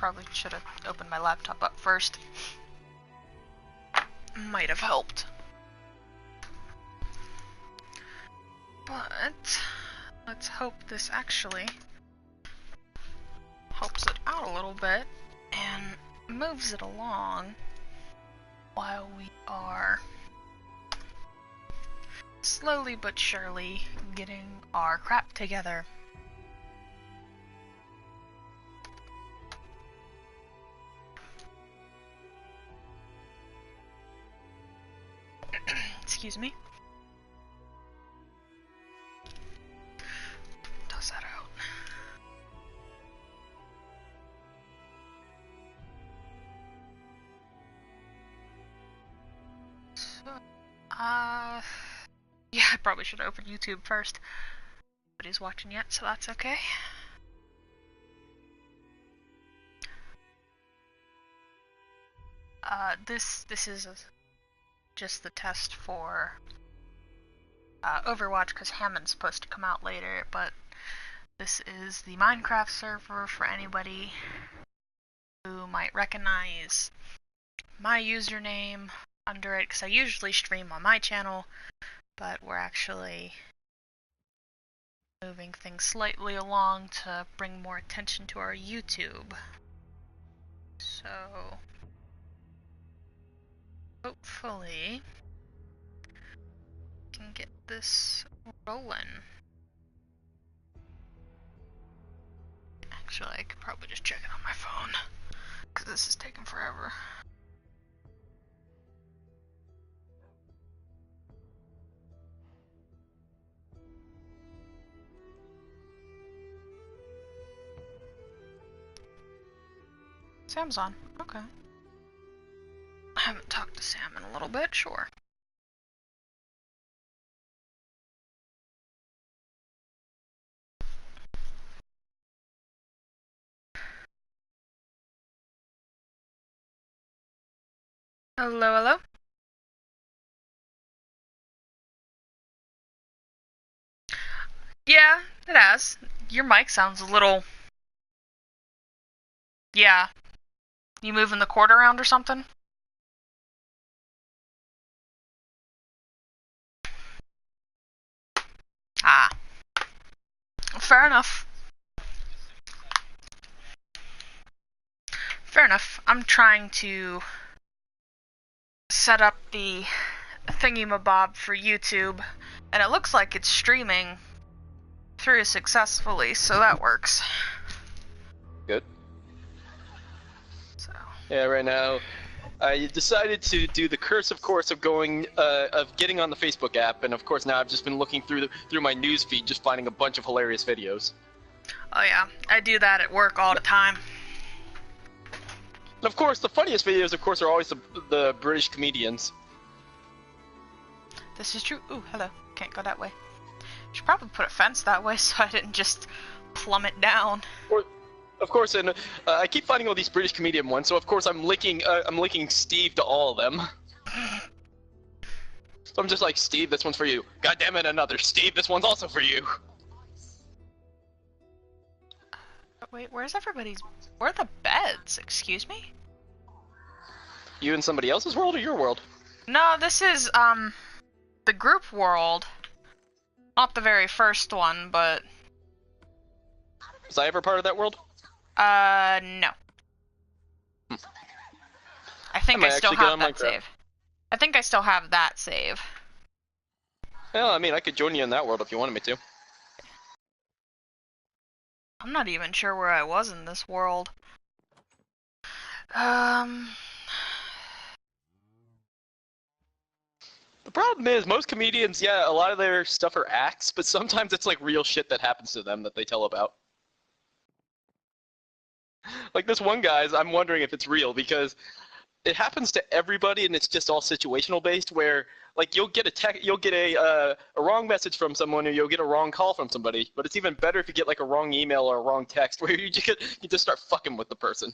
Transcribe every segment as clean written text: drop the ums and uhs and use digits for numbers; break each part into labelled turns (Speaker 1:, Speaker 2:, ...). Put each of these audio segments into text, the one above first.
Speaker 1: Probably should have opened my laptop up first. Might have helped. But let's hope this actually helps it out a little bit and moves it along while we are slowly but surely getting our crap together. Excuse me. Toss that out. So, yeah, I probably should open YouTube first. Nobody's watching yet, so that's okay. This is just the test for Overwatch, because Hammond's supposed to come out later, but this is the Minecraft server for anybody who might recognize my username under it, because I usually stream on my channel, but we're actually moving things slightly along to bring more attention to our YouTube. So hopefully we can get this rolling. Actually, I could probably just check it on my phone, because this is taking forever. Sam's on. Okay. I haven't talked to Sam in a little bit, sure. Hello, hello? Yeah, it has. Your mic sounds a little... Yeah. You moving the cord around or something? Ah. Fair enough. Fair enough. I'm trying to set up the thingy-mabob for YouTube, and it looks like it's streaming through successfully, so that works.
Speaker 2: Good.
Speaker 1: So.
Speaker 2: Yeah, right now, I decided to do the cursive course of getting on the Facebook app, and of course now I've just been looking through my news feed, just finding a bunch of hilarious videos.
Speaker 1: Oh yeah, I do that at work all the time.
Speaker 2: And of course, the funniest videos, of course, are always the British comedians.
Speaker 1: This is true. Ooh, hello. Can't go that way. Should probably put a fence that way so I didn't just plummet down.
Speaker 2: Of course, and I keep finding all these British comedian ones, so of course I'm linking Steve to all of them. So I'm just like, Steve, this one's for you. God damn it, another. Steve, this one's also for you.
Speaker 1: Wait, where's everybody's... Where are the beds? Excuse me?
Speaker 2: You in somebody else's world or your world?
Speaker 1: No, this is, the group world. Not the very first one, but...
Speaker 2: Was I ever part of that world?
Speaker 1: No. I think I still have that save. I think I still have that save.
Speaker 2: Well, I mean, I could join you in that world if you wanted me to.
Speaker 1: I'm not even sure where I was in this world.
Speaker 2: The problem is, most comedians, yeah, a lot of their stuff are acts, but sometimes it's like real shit that happens to them that they tell about. Like this one guy's, I'm wondering if it's real, because it happens to everybody, and it's just all situational based, where like you'll get a wrong message from someone, or you'll get a wrong call from somebody. But it's even better if you get like a wrong email or a wrong text, where you just start fucking with the person.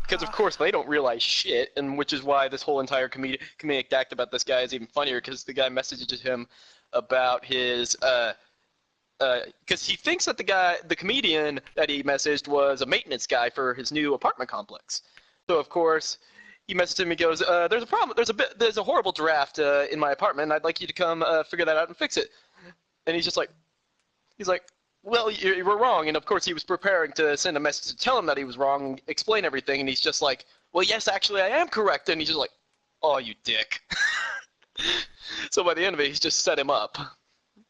Speaker 2: Because of course they don't realize shit, and which is why this whole entire comedic act about this guy is even funnier. Because the guy messages him about his because he thinks that the comedian that he messaged was a maintenance guy for his new apartment complex. So of course, he messaged him. He goes, "There's a problem. There's a horrible draft in my apartment. And I'd like you to come figure that out and fix it." And he's like, "Well, you were wrong." And of course, he was preparing to send a message to tell him that he was wrong, and explain everything. And he's just like, "Well, yes, actually, I am correct." And he's just like, "Oh, you dick." So by the end of it, he's just set him up.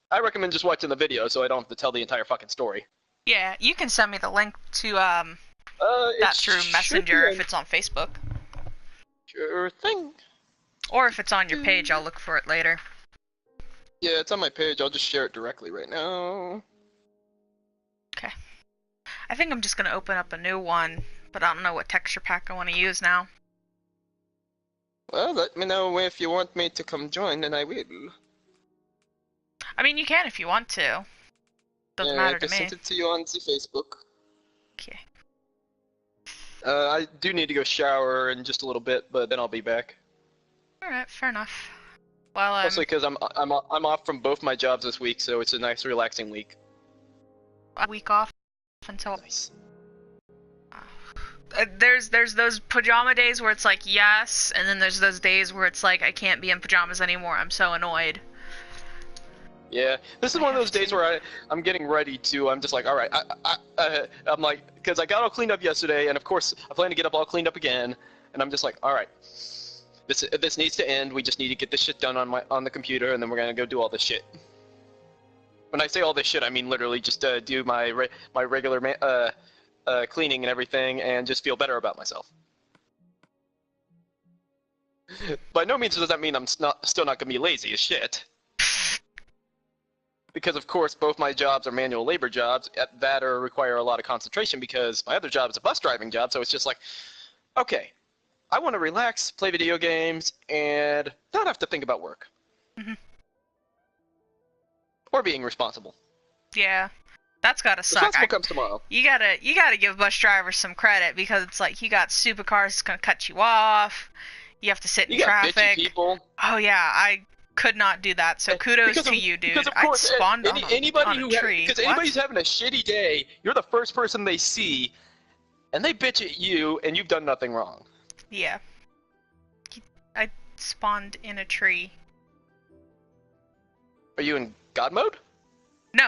Speaker 2: I recommend just watching the video so I don't have to tell the entire fucking story.
Speaker 1: Yeah, you can send me the link to that through Messenger if it's on Facebook.
Speaker 2: Sure thing.
Speaker 1: Or if it's on your page, I'll look for it later.
Speaker 2: Yeah, it's on my page. I'll just share it directly right now.
Speaker 1: Okay. I think I'm just going to open up a new one, but I don't know what texture pack I want to use now.
Speaker 2: Well, let me know if you want me to come join, and I will.
Speaker 1: I mean, you can if you want to. Doesn't matter to me.
Speaker 2: I sent it to you on the Facebook.
Speaker 1: Okay.
Speaker 2: I do need to go shower in just a little bit, but then I'll be back.
Speaker 1: Alright, fair enough. Well,
Speaker 2: mostly because I'm off from both my jobs this week, so it's a nice, relaxing week.
Speaker 1: A week off until.
Speaker 2: Nice.
Speaker 1: There's those pajama days where it's like yes, and then there's those days where it's like I can't be in pajamas anymore. I'm so annoyed.
Speaker 2: Yeah, this is one of those days where I'm getting ready to. I'm just like, all right, I'm like, because I got all cleaned up yesterday, and of course I plan to get up all cleaned up again, and I'm just like, all right, this needs to end. We just need to get this shit done on the computer, and then we're gonna go do all this shit. When I say all this shit, I mean literally just do my regular cleaning and everything, and just feel better about myself. By no means does that mean I'm still not gonna be lazy as shit. Because of course both my jobs are manual labor jobs that require a lot of concentration, because my other job is a bus driving job, so it's just like, okay, I want to relax, play video games, and not have to think about work. Mm-hmm. Or being responsible.
Speaker 1: Yeah. That's gotta suck.
Speaker 2: Responsible comes tomorrow.
Speaker 1: You gotta give bus drivers some credit, because it's like you got supercars that's gonna cut you off. You have to sit in traffic.
Speaker 2: Bitchy people.
Speaker 1: Oh yeah, I could not do that. So kudos to you, dude.
Speaker 2: Because of course,
Speaker 1: I spawned on a tree.
Speaker 2: Because anybody's having a shitty day, you're the first person they see, and they bitch at you, and you've done nothing wrong.
Speaker 1: Yeah. I spawned in a tree.
Speaker 2: Are you in God mode?
Speaker 1: No.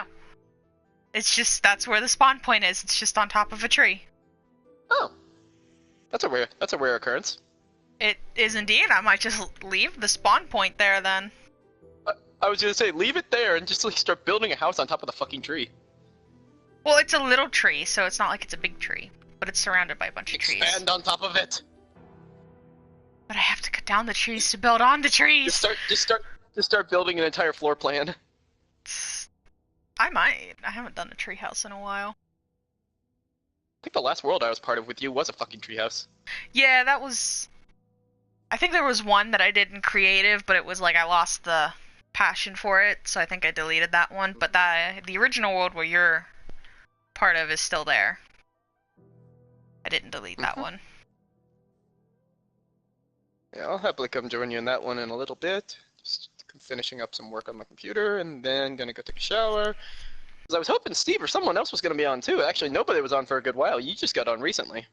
Speaker 1: It's just, that's where the spawn point is. It's just on top of a tree.
Speaker 2: Oh. That's a rare occurrence.
Speaker 1: It is indeed. I might just leave the spawn point there then.
Speaker 2: I was gonna say, leave it there and just like start building a house on top of the fucking tree.
Speaker 1: Well, it's a little tree, so it's not like it's a big tree. But it's surrounded by a bunch of trees.
Speaker 2: Expand on top of it.
Speaker 1: But I have to cut down the trees to build on the trees.
Speaker 2: Just start building an entire floor plan.
Speaker 1: I might. I haven't done a treehouse in a while.
Speaker 2: I think the last world I was part of with you was a fucking treehouse.
Speaker 1: Yeah, that was... I think there was one that I did in creative, but it was like I lost the passion for it, so I think I deleted that one. But the original world where you're part of is still there. I didn't delete that one.
Speaker 2: Yeah, I'll happily come join you in that one in a little bit. Just finishing up some work on my computer, and then gonna go take a shower. Because I was hoping Steve or someone else was gonna be on too. Actually, nobody was on for a good while. You just got on recently.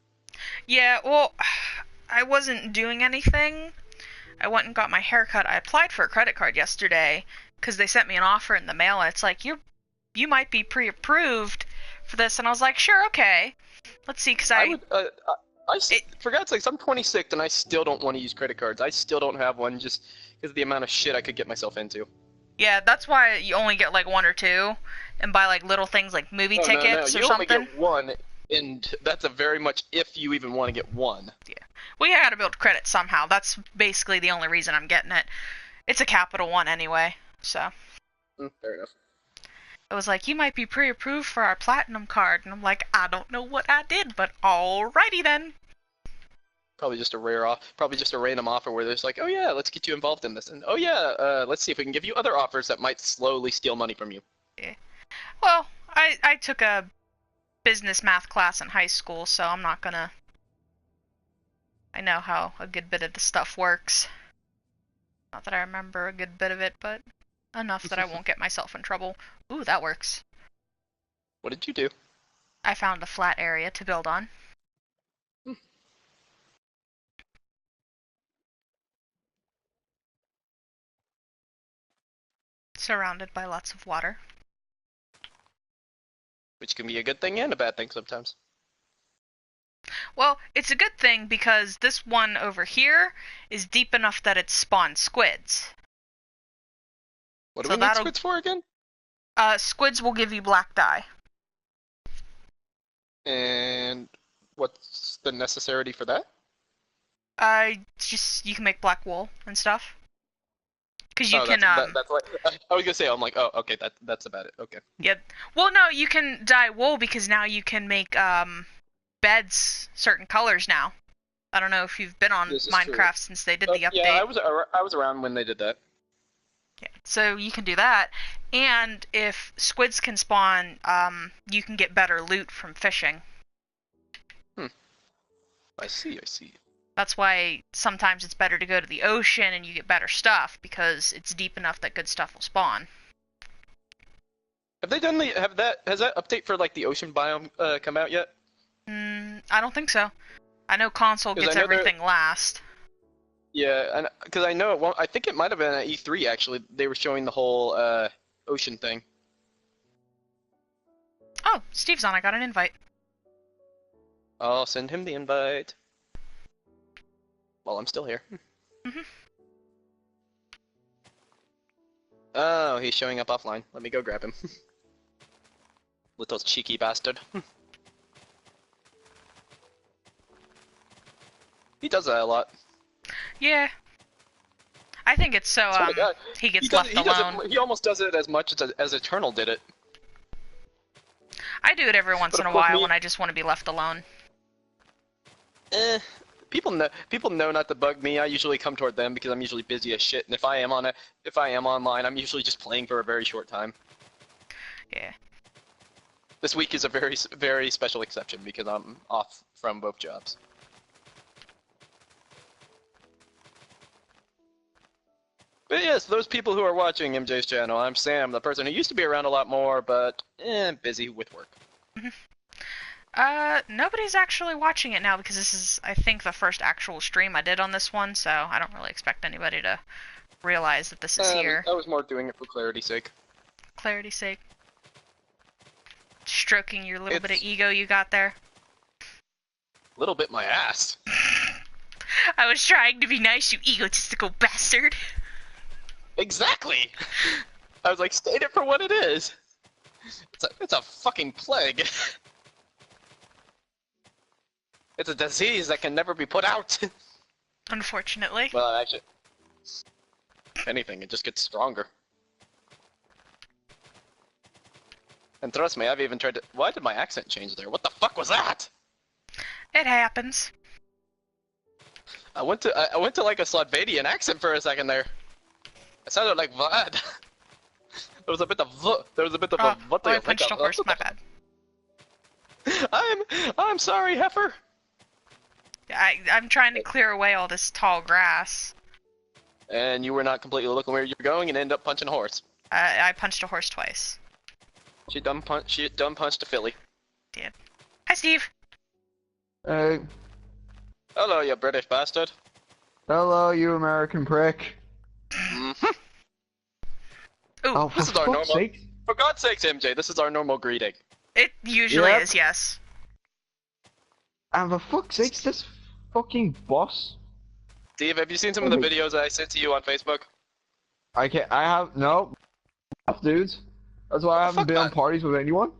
Speaker 1: Yeah, well, I wasn't doing anything. I went and got my hair cut. I applied for a credit card yesterday because they sent me an offer in the mail, and it's like, you might be pre-approved for this, and I was like, sure, okay. Let's see, because
Speaker 2: for God's sakes, I'm 26 and I still don't want to use credit cards. I still don't have one just because of the amount of shit I could get myself into.
Speaker 1: Yeah, that's why you only get like one or two, and buy like little things like movie tickets or something.
Speaker 2: You only get one, and that's a very much if you even want to get one.
Speaker 1: Yeah. Well, you gotta build credit somehow. That's basically the only reason I'm getting it. It's a Capital One anyway, so.
Speaker 2: Fair enough.
Speaker 1: It was like, you might be pre-approved for our Platinum card, and I'm like, I don't know what I did, but alrighty then.
Speaker 2: Probably just a random offer where there's like, oh yeah, let's get you involved in this, and oh yeah, let's see if we can give you other offers that might slowly steal money from you.
Speaker 1: Yeah. Well, I took a business math class in high school, so I'm not gonna... I know how a good bit of the stuff works. Not that I remember a good bit of it, but enough that I won't get myself in trouble. Ooh, that works.
Speaker 2: What did you do?
Speaker 1: I found a flat area to build on. Surrounded by lots of water.
Speaker 2: Which can be a good thing and a bad thing sometimes.
Speaker 1: Well, it's a good thing because this one over here is deep enough that it spawns squids.
Speaker 2: What do
Speaker 1: So
Speaker 2: we need
Speaker 1: that'll-
Speaker 2: squids for again?
Speaker 1: Squids will give you black dye.
Speaker 2: And what's the necessity for that?
Speaker 1: Just you can make black wool and stuff. Because you
Speaker 2: Oh,
Speaker 1: can
Speaker 2: that's like I was gonna say I'm like, oh, okay, that's about it. Okay.
Speaker 1: yeah. Well, no, you can dye wool because now you can make beds certain colors now. I don't know if you've been on
Speaker 2: This is
Speaker 1: Minecraft
Speaker 2: true.
Speaker 1: since they did the update.
Speaker 2: Yeah, I was around when they did that.
Speaker 1: Yeah, so you can do that, and if squids can spawn, you can get better loot from fishing.
Speaker 2: I see.
Speaker 1: That's whas sometimes it's better to go to the ocean and you get better stuff because it's deep enough that good stuff will spawn.
Speaker 2: Have they done has that update for like the ocean biome come out yet?
Speaker 1: I don't think so. I know console
Speaker 2: 'Cause
Speaker 1: gets
Speaker 2: I know
Speaker 1: everything last.
Speaker 2: Yeah, because I know I think it might have been at E3 actually. They were showing the whole ocean thing.
Speaker 1: Oh, Steve's on. I got an invite.
Speaker 2: I'll send him the invite. While I'm still here. Oh, he's showing up offline. Let me go grab him. Little cheeky bastard. He does that a lot.
Speaker 1: Yeah. I think it's so he gets left alone.
Speaker 2: He almost does it as much as Eternal did it.
Speaker 1: I do it every once
Speaker 2: But
Speaker 1: in a
Speaker 2: of course
Speaker 1: while when I just want to be left alone.
Speaker 2: People know not to bug me. I usually come toward them because I'm usually busy as shit, and if I am online, I'm usually just playing for a very short time.
Speaker 1: Yeah.
Speaker 2: This week is a very, very special exception because I'm off from both jobs. But yes, those people who are watching MJ's channel, I'm Sam, the person who used to be around a lot more, but busy with work.
Speaker 1: Nobody's actually watching it now because this is, I think, the first actual stream I did on this one, so I don't really expect anybody to realize that this is here.
Speaker 2: I was more doing it for clarity's sake.
Speaker 1: Clarity's sake. Stroking your little bit of ego you got there.
Speaker 2: Little bit my ass.
Speaker 1: I was trying to be nice, you egotistical bastard.
Speaker 2: Exactly! I was like, state it for what it is. It's a fucking plague. It's a disease that can never be put out.
Speaker 1: Unfortunately.
Speaker 2: Well, actually, if anything, it just gets stronger. And trust me, I've even tried to. Why did my accent change there? What the fuck was that?
Speaker 1: It happens.
Speaker 2: I went to like a Slovenian accent for a second there. It sounded like Vlad. There was a bit of what
Speaker 1: I punched a horse. My bad.
Speaker 2: I'm sorry, heifer.
Speaker 1: I'm trying to clear away all this tall grass.
Speaker 2: And you were not completely looking where you were going and ended up punching a horse.
Speaker 1: I punched a horse twice.
Speaker 2: She dumb punched a filly.
Speaker 1: Did. Hi, Steve.
Speaker 3: Hey.
Speaker 2: Hello, you British bastard.
Speaker 3: Hello, you American prick.
Speaker 2: Mm-hmm.
Speaker 1: Ooh,
Speaker 3: Oh,
Speaker 2: This is our normal.
Speaker 3: sake.
Speaker 2: For God's sakes, MJ, this is our normal greeting.
Speaker 1: it usually
Speaker 3: Yep.
Speaker 1: is, yes.
Speaker 3: And for fuck's sakes, this fucking boss.
Speaker 2: Steve, have you seen some of the videos that I sent to you on Facebook?
Speaker 3: I have, no. Dudes. That's why I haven't
Speaker 2: Fuck
Speaker 3: been on
Speaker 2: that.
Speaker 3: parties with anyone.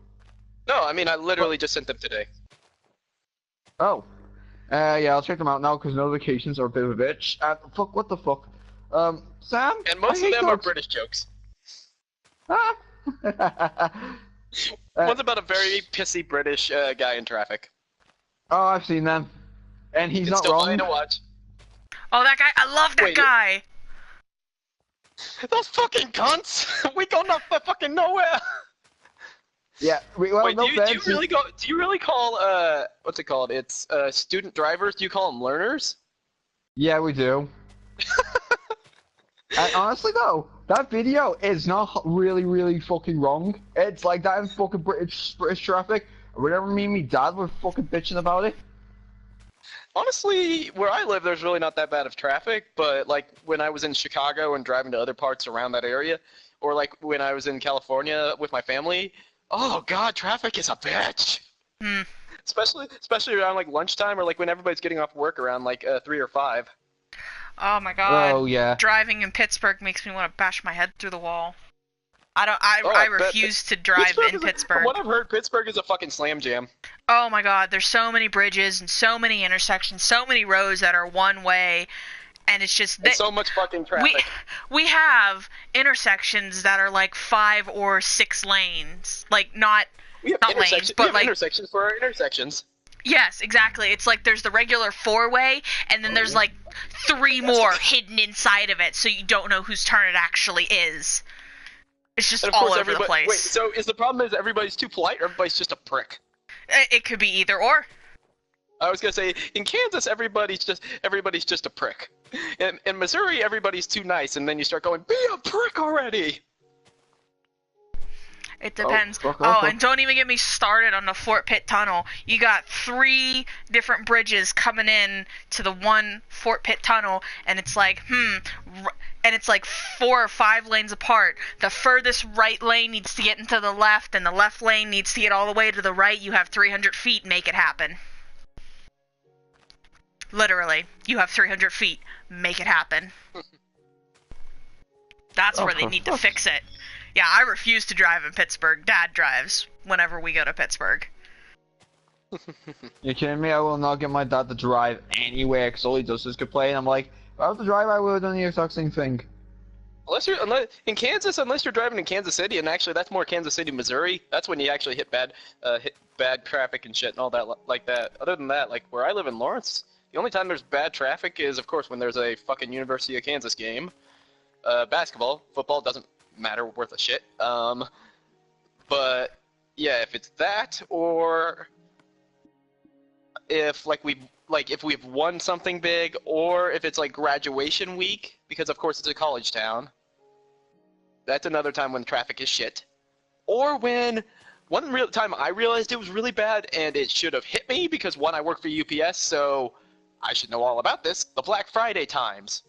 Speaker 2: No, I mean I literally just sent them today.
Speaker 3: Oh. Yeah, I'll check them out now because notifications are a bit of a bitch. Fuck, what the fuck? Sam?
Speaker 2: And most
Speaker 3: I
Speaker 2: of
Speaker 3: hate
Speaker 2: them are
Speaker 3: dogs.
Speaker 2: British jokes.
Speaker 3: Ah.
Speaker 2: One's about a very pissy British guy in traffic.
Speaker 3: Oh, I've seen them. And he's
Speaker 2: It's
Speaker 3: not
Speaker 2: still
Speaker 3: wrong.
Speaker 2: funny to watch.
Speaker 1: Oh, that guy! I love that
Speaker 2: Wait,
Speaker 1: guy.
Speaker 2: Those fucking cunts! We go not fucking nowhere.
Speaker 3: Yeah, well,
Speaker 2: Wait,
Speaker 3: no
Speaker 2: do you
Speaker 3: offense.
Speaker 2: really go? Do you really call what's it called? It's student drivers. Do you call them learners?
Speaker 3: Yeah, we do. And honestly, though, that video is not really fucking wrong. It's like that in fucking British traffic. Whenever me and me dad were fucking bitching about it.
Speaker 2: Honestly, where I live, there's really not that bad of traffic, but like when I was in Chicago and driving to other parts around that area, or like when I was in California with my family, oh god, traffic is a bitch.
Speaker 1: Hmm.
Speaker 2: Especially around like lunchtime or like when everybody's getting off work around like 3 or 5.
Speaker 1: Oh my god.
Speaker 3: Oh yeah.
Speaker 1: Driving in Pittsburgh makes me want to bash my head through the wall. I
Speaker 2: I bet.
Speaker 1: refuse to drive in Pittsburgh.
Speaker 2: From what I've heard, Pittsburgh is a fucking slam jam.
Speaker 1: Oh my god, there's so many bridges and so many intersections, so many roads that are one way, and it's just
Speaker 2: And so much fucking traffic.
Speaker 1: we have intersections that are like 5 or 6 lanes, like not lanes, but like
Speaker 2: intersections for our intersections.
Speaker 1: Yes, exactly. It's like there's the regular 4-way, and then there's like 3 more hidden inside of it, so you don't know whose turn it actually is. It's just all over the place.
Speaker 2: Wait, so is the problem is everybody's too polite or everybody's just a prick?
Speaker 1: It could be either or.
Speaker 2: I was gonna say, in Kansas, everybody's just a prick. In Missouri, everybody's too nice, and then you start going, be a prick already!
Speaker 1: It depends. And don't even get me started on the Fort Pitt Tunnel. You got 3 different bridges coming in to the one Fort Pitt Tunnel, and it's like, and it's like 4 or 5 lanes apart. The furthest right lane needs to get into the left, and the left lane needs to get all the way to the right. You have 300 feet, make it happen. Literally, you have 300 feet, make it happen. That's where they need to fix it. Yeah, I refuse to drive in Pittsburgh. Dad drives whenever we go to Pittsburgh.
Speaker 3: You kidding me? I will not get my dad to drive anywhere because all he does is complain. I'm like, if I was to drive, I would have done the exact same thing.
Speaker 2: Unless you're driving in Kansas City, and actually that's more Kansas City, Missouri. That's when you actually hit bad traffic and shit and all that like that. Other than that, like where I live in Lawrence, the only time there's bad traffic is, of course, when there's a fucking University of Kansas game. Basketball, football doesn't matter worth a shit. But yeah, if it's that, or if if we've won something big, or if it's like graduation week, because of course it's a college town. That's another time when traffic is shit. Or when one real time I realized it was really bad, and it should have hit me because one, I work for UPS, so I should know all about this. The Black Friday times.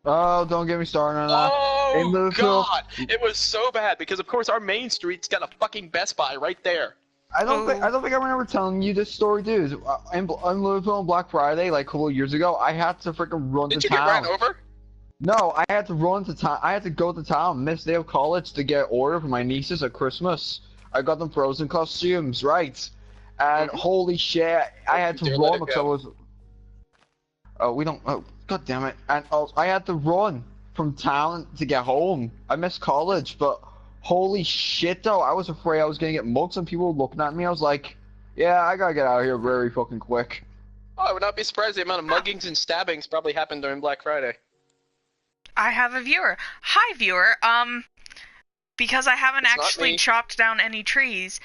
Speaker 3: Oh, don't get me started on that.
Speaker 2: Oh god, it was so bad because of course our main street's got a fucking Best Buy right there.
Speaker 3: I don't think I remember telling you this story, dude. In Louisville on Black Friday, like a couple of years ago, I had to freaking run to town.
Speaker 2: Did you get ran over?
Speaker 3: No, I had to run to town. I had to go to town, miss day of college, to get order for my nieces at Christmas. I got them Frozen costumes, right? And holy shit, I had to run because I was. Oh, we don't. Oh, god damn it! And I had to run from town to get home. I missed college, but holy shit, though, I was afraid I was gonna get mugged. Some people were looking at me. I was like, yeah, I gotta get out of here very fucking quick.
Speaker 2: Oh, I would not be surprised. The amount of muggings and stabbings probably happened during Black Friday.
Speaker 1: I have a viewer. Hi, viewer. Because I haven't actually chopped down any trees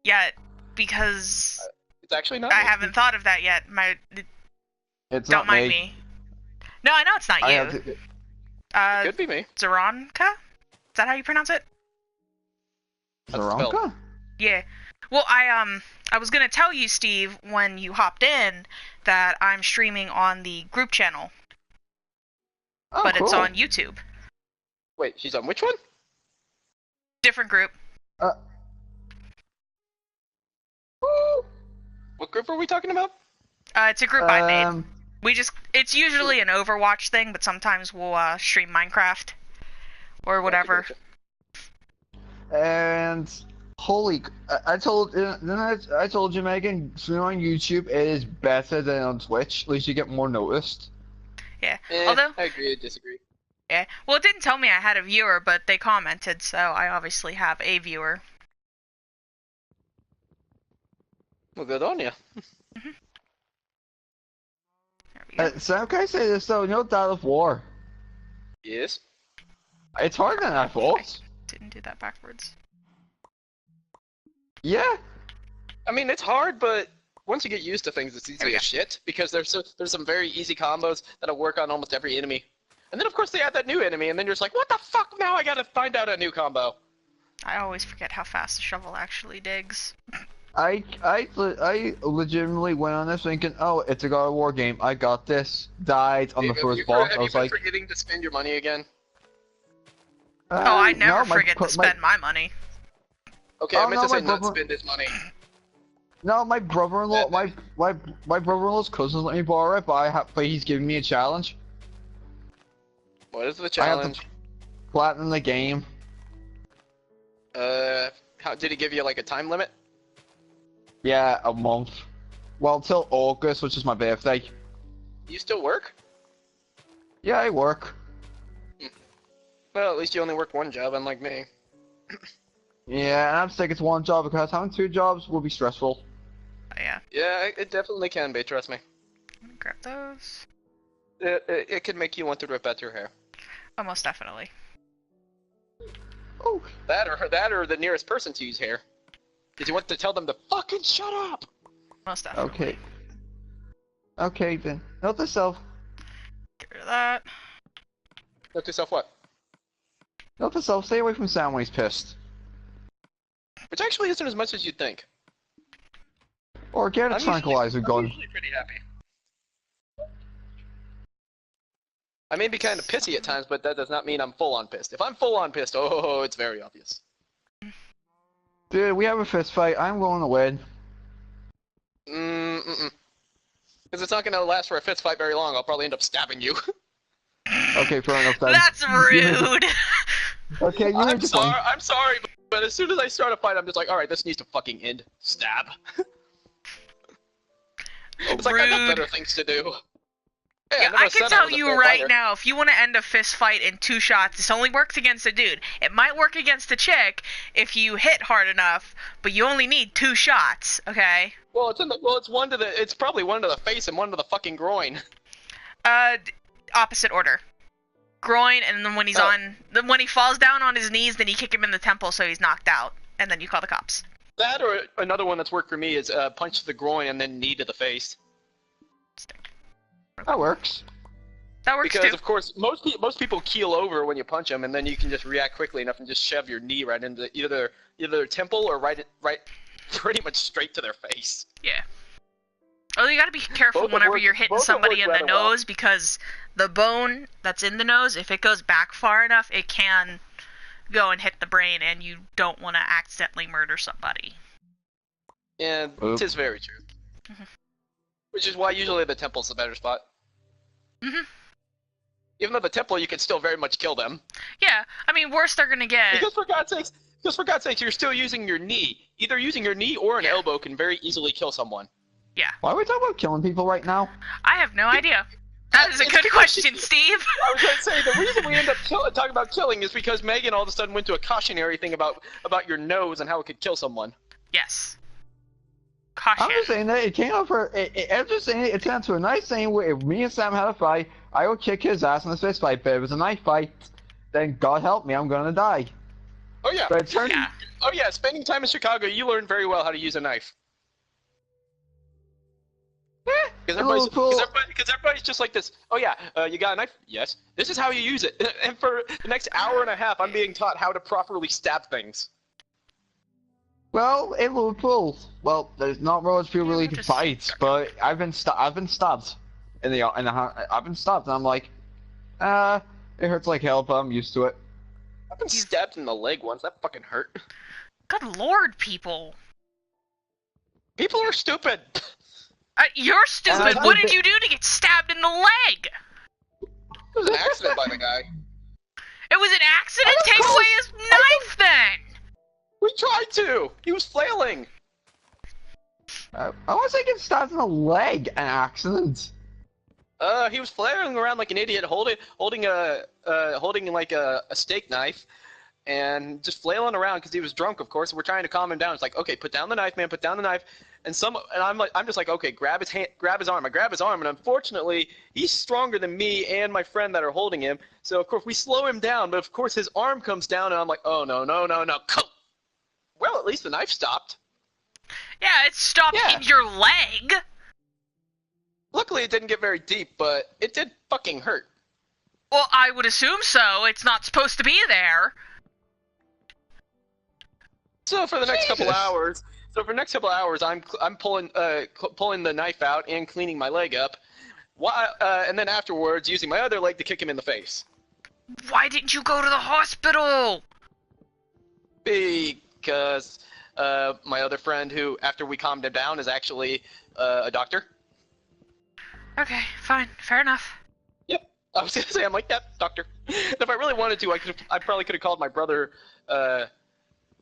Speaker 1: yet, because
Speaker 2: it's actually not.
Speaker 1: I haven't thought of that yet. Don't mind me. No, I know it's not you.
Speaker 2: It could be me.
Speaker 1: Zoranka? Is that how you pronounce it?
Speaker 3: Zoranka?
Speaker 1: Yeah. Well, I was gonna tell you, Steve, when you hopped in, that I'm streaming on the group channel.
Speaker 3: Oh,
Speaker 1: but
Speaker 3: cool.
Speaker 1: It's on YouTube.
Speaker 2: Wait, she's on which one?
Speaker 1: Different group.
Speaker 2: What group are we talking about?
Speaker 1: It's a group I made. It's usually an Overwatch thing, but sometimes we'll stream Minecraft or whatever.
Speaker 3: And holy, I told you, Megan, streaming on YouTube is better than on Twitch. At least you get more noticed.
Speaker 1: Yeah. Although
Speaker 2: I agree, I disagree.
Speaker 1: Yeah. Well, it didn't tell me I had a viewer, but they commented, so I obviously have a viewer.
Speaker 2: Well, good on you.
Speaker 3: So can I say this though? You know, God of War.
Speaker 2: Yes.
Speaker 3: It's harder than I thought.
Speaker 1: I didn't do that backwards.
Speaker 3: Yeah.
Speaker 2: I mean, it's hard, but once you get used to things, it's easy as shit. Because there's some very easy combos that'll work on almost every enemy. And then of course they add that new enemy, and then you're just like, what the fuck? Now I gotta find out a new combo.
Speaker 1: I always forget how fast the shovel actually digs.
Speaker 3: I legitimately went on this thinking, oh, it's a God of War game. I got this. Died on the first boss. I was like,
Speaker 2: forgetting to spend your money again?
Speaker 1: Oh, I never
Speaker 3: no,
Speaker 1: forget to spend my money.
Speaker 2: Okay, I meant to say not spend his money.
Speaker 3: No, my brother-in-law, my brother-in-law's cousins let me borrow it, but he's giving me a challenge.
Speaker 2: What is the challenge?
Speaker 3: I have to platinum the game.
Speaker 2: How did he give you like a time limit?
Speaker 3: Yeah, a month. Well, till August, which is my birthday.
Speaker 2: You still work?
Speaker 3: Yeah, I work.
Speaker 2: Well, at least you only work one job, unlike me.
Speaker 3: Yeah, and I'm sticking to one job because having two jobs will be stressful.
Speaker 1: Oh, yeah.
Speaker 2: Yeah, it definitely can be, trust me.
Speaker 1: Let me grab those.
Speaker 2: It could make you want to rip out your hair.
Speaker 1: Oh, most definitely.
Speaker 3: Oh.
Speaker 2: That or the nearest person to use hair. Because you want to tell them to fucking shut up!
Speaker 1: Most definitely.
Speaker 3: Okay. Okay, then. Note to self.
Speaker 1: Get rid of that.
Speaker 2: Note to yourself what?
Speaker 3: Note to self, stay away from Sam when he's pissed.
Speaker 2: Which actually isn't as much as you'd think.
Speaker 3: Or get a tranquilizer gun.
Speaker 2: I'm usually pretty happy. I may be kind of pissy at times, but that does not mean I'm full-on pissed. If I'm full-on pissed, oh, it's very obvious.
Speaker 3: Dude, we have a fist fight. I'm going to win.
Speaker 2: Because it's not going to last for a fist fight very long. I'll probably end up stabbing you.
Speaker 3: Okay, fair enough then.
Speaker 1: That's rude!
Speaker 3: Okay, you
Speaker 2: I'm sorry, but as soon as I start a fight, I'm just like, alright, this needs to fucking end. Stab. It's like, I got better things to do. Hey,
Speaker 1: Yeah, I can tell you right now, if you want to end a fist fight in 2 shots, this only works against a dude. It might work against a chick if you hit hard enough, but you only need 2 shots, okay?
Speaker 2: Well, it's probably one to the face and one to the fucking groin.
Speaker 1: Opposite order. Groin, and then when he's then when he falls down on his knees, then you kick him in the temple so he's knocked out, and then you call the cops.
Speaker 2: That or another one that's worked for me is punch to the groin and then knee to the face.
Speaker 3: That works.
Speaker 1: That works
Speaker 2: because
Speaker 1: too.
Speaker 2: Of course, most people keel over when you punch them, and then you can just react quickly enough and just shove your knee right into either their temple or right pretty much straight to their face.
Speaker 1: Yeah. Oh, you gotta be careful whenever you're hitting somebody in the nose, because the bone that's in the nose, if it goes back far enough, it can go and hit the brain, and you don't want to accidentally murder somebody.
Speaker 2: Yeah, it is very true. Which is why usually the temple's the better spot. Even though the temple, you can still very much kill them.
Speaker 1: Yeah, I mean, worse they're gonna get.
Speaker 2: Because for God's sakes, you're still using your knee. Either using your knee or an elbow can very easily kill someone.
Speaker 1: Yeah.
Speaker 3: Why are we talking about killing people right now?
Speaker 1: I have no idea. That is a good question, Steve.
Speaker 2: I was going to say, the reason we end up talking about killing is because Megan all of a sudden went to a cautionary thing about your nose and how it could kill someone.
Speaker 1: Yes. Caution.
Speaker 3: I'm just saying that it came up for. I'm just saying it turned to a nice thing where if me and Sam had a fight, I would kick his ass in a fist fight, but if it was a knife fight, then God help me, I'm gonna die.
Speaker 2: Oh yeah.
Speaker 3: But it turned.
Speaker 1: Yeah.
Speaker 2: Oh yeah. Spending time in Chicago, you learned very well how to use a knife. Because everybody's just like this. Oh yeah, you got a knife? Yes. This is how you use it. And for the next hour and a half, I'm being taught how to properly stab things.
Speaker 3: Well, in Liverpool, there's not much people really to fight, but I've been stabbed in the I've been stabbed, and I'm like, it hurts like hell, but I'm used to it.
Speaker 2: I've been stabbed in the leg once. That fucking hurt.
Speaker 1: Good lord, people.
Speaker 2: People are stupid.
Speaker 1: You're stupid. What did you do to get stabbed in the leg?
Speaker 2: It was an accident by the guy.
Speaker 1: It was an accident? Take away his knife, then!
Speaker 2: We tried to! He was flailing!
Speaker 3: I was thinking stabbed in the leg, an accident.
Speaker 2: He was flailing around like an idiot, holding like a steak knife, and just flailing around because he was drunk, of course. And we're trying to calm him down. It's like, okay, put down the knife, man, put down the knife. And I'm just like, okay, grab his arm. I grab his arm, and unfortunately, he's stronger than me and my friend that are holding him. So of course we slow him down, but of course his arm comes down, and I'm like, oh no. Well, at least the knife stopped.
Speaker 1: Yeah, it stopped in your leg.
Speaker 2: Luckily, it didn't get very deep, but it did fucking hurt.
Speaker 1: Well, I would assume so. It's not supposed to be there.
Speaker 2: So for the next couple
Speaker 3: Jesus.
Speaker 2: hours, I'm pulling the knife out and cleaning my leg up, and then afterwards using my other leg to kick him in the face.
Speaker 1: Why didn't you go to the hospital?
Speaker 2: Because my other friend, who after we calmed him down, is actually a doctor.
Speaker 1: Okay, fine, fair enough.
Speaker 2: Yep, I was gonna say, I'm like, yep, doctor. If I really wanted to, I probably could have called my brother.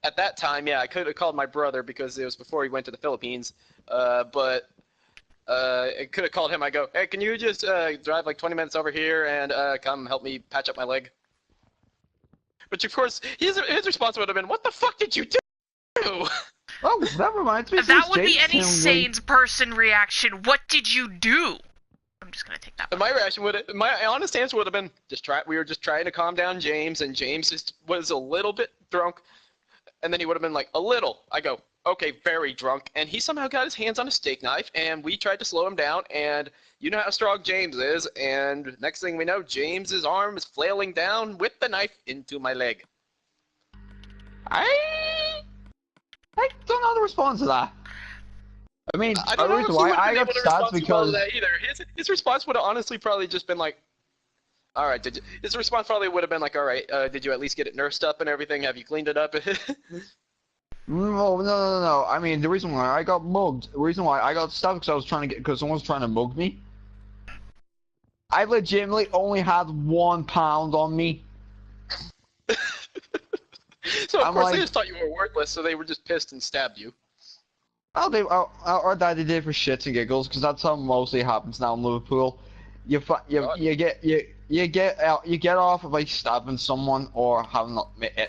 Speaker 2: At that time, yeah, I could have called my brother because it was before he went to the Philippines. But I could have called him. I go, hey, can you just drive like 20 minutes over here and come help me patch up my leg? Which, of course, his response would have been, what the fuck did you do?
Speaker 3: Oh, that reminds me.
Speaker 1: That would be any sane person reaction. What did you do? I'm just gonna take that.
Speaker 2: My honest answer would have been, we were just trying to calm down James, and James just was a little bit drunk. And then he would have been like, a little. I go, okay, very drunk. And he somehow got his hands on a steak knife, and we tried to slow him down, and you know how strong James is, and next thing we know, James's arm is flailing down with the knife into my leg.
Speaker 3: I don't know the response to that. I mean,
Speaker 2: I don't know if he would have been able to respond
Speaker 3: because
Speaker 2: well to that either. His response would have honestly probably just been like, all right, his response probably would have been like, all right, did you at least get it nursed up and everything? Have you cleaned it up?
Speaker 3: No. I mean, the reason why I got mugged, the reason why I got stuck because someone was trying to mug me. I legitimately only had 1 pound on me.
Speaker 2: So of course
Speaker 3: like,
Speaker 2: they just thought you were worthless, so they were just pissed and stabbed you.
Speaker 3: or that they did for shits and giggles, because that's how mostly happens now in Liverpool. You get off of like stabbing someone or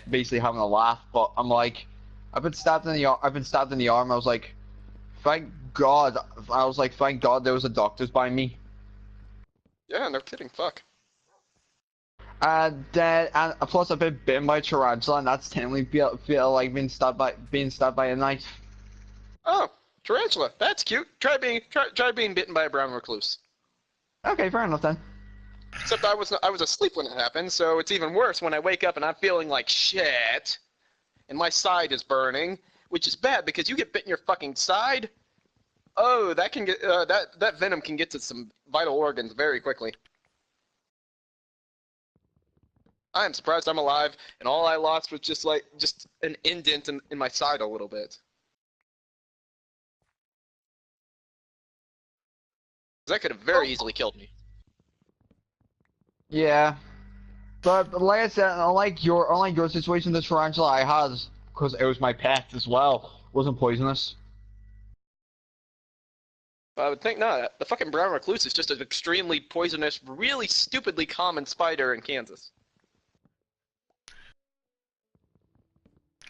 Speaker 3: basically having a laugh. But I'm like, I've been stabbed in the arm. I was like, thank God. Thank God there was a doctor's by me.
Speaker 2: Yeah, no kidding. Fuck.
Speaker 3: And plus I've been bitten by a tarantula, and that's technically feel like being stabbed by a knife.
Speaker 2: Oh, tarantula. That's cute. Try being bitten by a brown recluse.
Speaker 3: Okay, fair enough then.
Speaker 2: Except I was asleep when it happened, so it's even worse when I wake up and I'm feeling like shit, and my side is burning, which is bad because you get bit in your fucking side. Oh, that can get that venom can get to some vital organs very quickly. I am surprised I'm alive, and all I lost was just an indent in my side a little bit. That could have very easily killed me.
Speaker 3: Yeah, but like I said, unlike your situation, the tarantula I had, because it was my pet as well, wasn't poisonous.
Speaker 2: I would think not. The fucking brown recluse is just an extremely poisonous, really stupidly common spider in Kansas.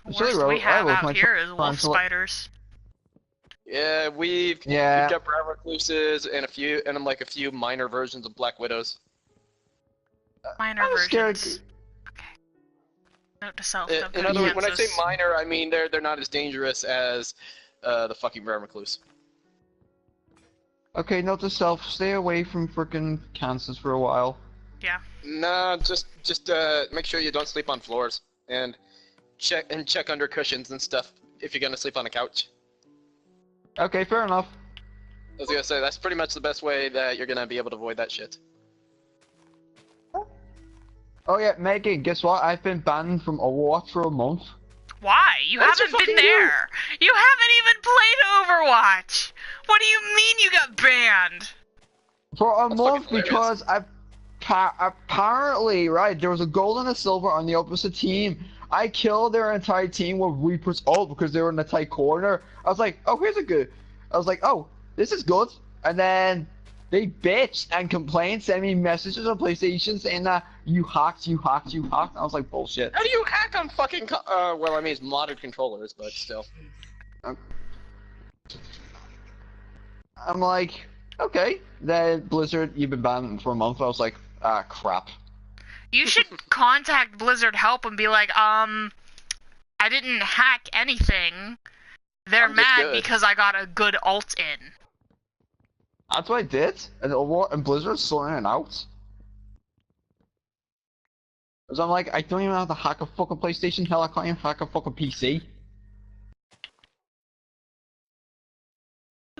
Speaker 1: Worst we have out here is wolf spiders.
Speaker 2: Yeah, we've got brown recluses and a few minor versions of black widows.
Speaker 1: Minor versions. Okay. Note to self.
Speaker 2: In other words, when I say minor, I mean they're not as dangerous as the fucking brown recluse.
Speaker 3: Okay, note to self: stay away from frickin' Kansas for a while.
Speaker 1: Yeah.
Speaker 2: Nah, just make sure you don't sleep on floors and check under cushions and stuff if you're gonna sleep on a couch.
Speaker 3: Okay, fair enough.
Speaker 2: I was gonna say that's pretty much the best way that you're gonna be able to avoid that shit.
Speaker 3: Oh yeah, Megan, guess what? I've been banned from Overwatch for a month.
Speaker 1: Why? You haven't been there. You haven't even played Overwatch. What do you mean you got banned?
Speaker 3: For a month because apparently, right, there was a gold and a silver on the opposite team. I killed their entire team with Reaper's ult because they were in a tight corner. I was like, oh, here's a good. I was like, oh, this is good. And then they bitched and complained, sent me messages on PlayStation saying that you hacked. I was like, bullshit.
Speaker 2: How do you hack on fucking well, I mean, it's modded controllers, but still.
Speaker 3: I'm like, okay. Then Blizzard, you've been banned for a month. I was like, ah, crap.
Speaker 1: You should contact Blizzard Help and be like, I didn't hack anything. They're mad because I got a good ult in.
Speaker 3: That's what I did, and Blizzard's sorting it out. Cause I'm like, I don't even know how to hack a fucking PlayStation. Hell, I can't even hack a fucking PC.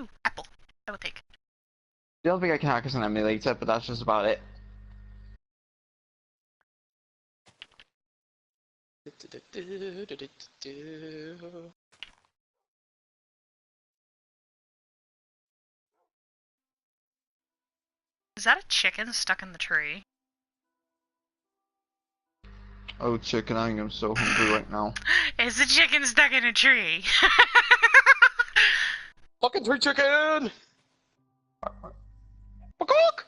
Speaker 1: Ooh, apple. I will take.
Speaker 3: The only thing I can hack is an emulator, but that's just about it.
Speaker 1: Is that a chicken stuck in the tree?
Speaker 3: Oh, chicken, I am so hungry right now.
Speaker 1: Is the chicken stuck in a tree?
Speaker 2: Fucking tree chicken! Cook!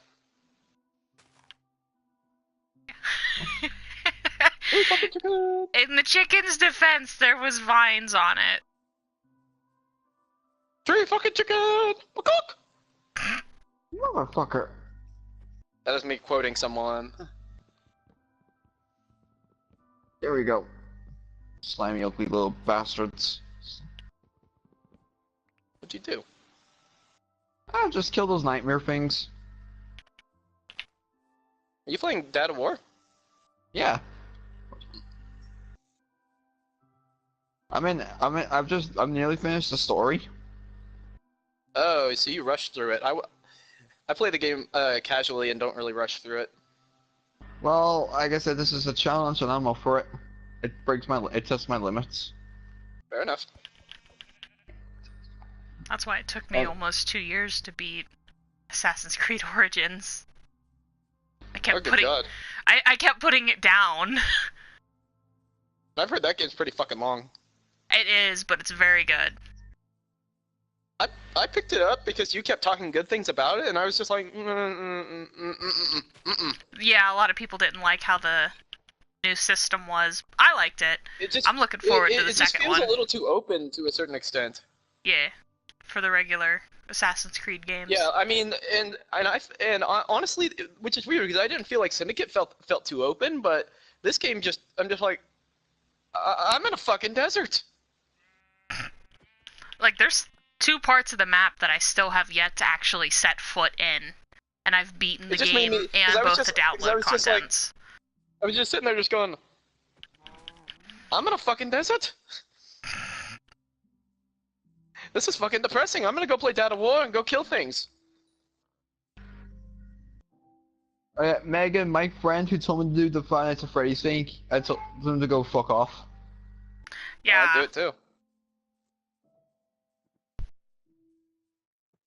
Speaker 2: Tree fucking chicken!
Speaker 1: In the chicken's defense, there was vines on it.
Speaker 2: Tree fucking chicken! Cook!
Speaker 3: Motherfucker.
Speaker 2: That is me quoting someone.
Speaker 3: There we go. Slimy, ugly little bastards.
Speaker 2: What'd you do?
Speaker 3: Ah, just kill those nightmare things.
Speaker 2: Are you playing Dad of War?
Speaker 3: Yeah. I'm nearly finished the story.
Speaker 2: Oh, so you rushed through it. I play the game casually and don't really rush through it.
Speaker 3: Well, like I said, this is a challenge and I'm up for it. It tests my limits.
Speaker 2: Fair enough.
Speaker 1: That's why it took me almost 2 years to beat Assassin's Creed Origins. I kept
Speaker 2: God.
Speaker 1: I kept putting it down.
Speaker 2: I've heard that game's pretty fucking long.
Speaker 1: It is, but it's very good.
Speaker 2: I picked it up because you kept talking good things about it, and I was just like,
Speaker 1: Yeah, a lot of people didn't like how the new system was. I liked it. I'm looking forward to the second one.
Speaker 2: It just feels a little too open to a certain extent.
Speaker 1: Yeah, for the regular Assassin's Creed games.
Speaker 2: Yeah, I mean, and honestly, which is weird because I didn't feel like Syndicate felt too open, but this game I'm just like, I'm in a fucking desert.
Speaker 1: Like, there's 2 parts of the map that I still have yet to actually set foot in, and I've beaten the game and both the download contents.
Speaker 2: I was just sitting there just going, I'm in a fucking desert? This is fucking depressing. I'm gonna go play Dad of War and go kill things.
Speaker 3: Megan, my friend who told me to do the Five Nights at Freddy's thing, I told them to go fuck off.
Speaker 1: Yeah.
Speaker 2: I'll do it too.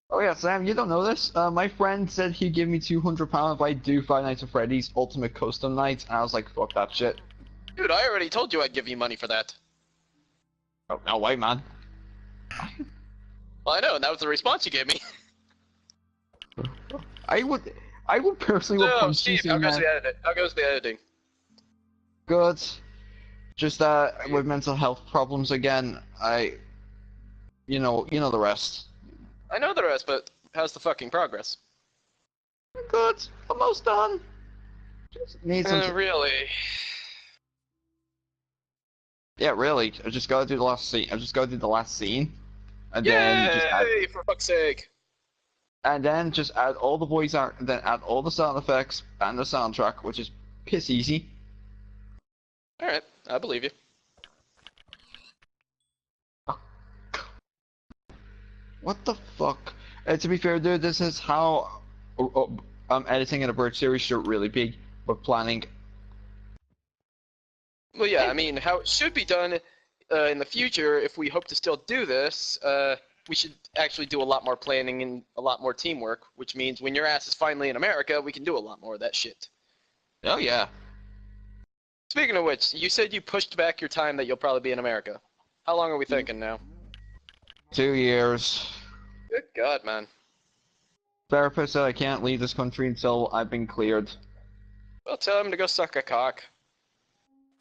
Speaker 3: Oh yeah, Sam, you don't know this? My friend said he'd give me £200 if I do Five Nights at Freddy's Ultimate Custom Night, and I was like, fuck that shit.
Speaker 2: Dude, I already told you I'd give you money for that.
Speaker 3: Oh, no way, man.
Speaker 2: Well, I know, and that was the response you gave me.
Speaker 3: I would personally
Speaker 2: So,
Speaker 3: punch
Speaker 2: Steve,
Speaker 3: you,
Speaker 2: how goes
Speaker 3: man.
Speaker 2: the editing? How goes the editing?
Speaker 3: Good. Just with mental health problems again, you know the rest.
Speaker 2: I know the rest, but how's the fucking progress?
Speaker 3: Good. Almost done. Just need some.
Speaker 2: Really?
Speaker 3: Yeah, really. I just gotta do the last scene. And
Speaker 2: Yay!
Speaker 3: then just add,
Speaker 2: For fuck's sake!
Speaker 3: and then just add all the voice art, and then add all the sound effects and the soundtrack, which is piss easy.
Speaker 2: All right, I believe you.
Speaker 3: What the fuck? To be fair, dude, this is how editing in a bird series should really be. With planning.
Speaker 2: Well, yeah, I mean, how it should be done in the future, if we hope to still do this, we should actually do a lot more planning and a lot more teamwork, which means when your ass is finally in America, we can do a lot more of that shit.
Speaker 3: Oh yeah.
Speaker 2: Speaking of which, you said you pushed back your time that you'll probably be in America. How long are we thinking now?
Speaker 3: 2 years.
Speaker 2: Good God, man.
Speaker 3: Therapist said I can't leave this country until I've been cleared.
Speaker 2: Well, tell him to go suck a cock.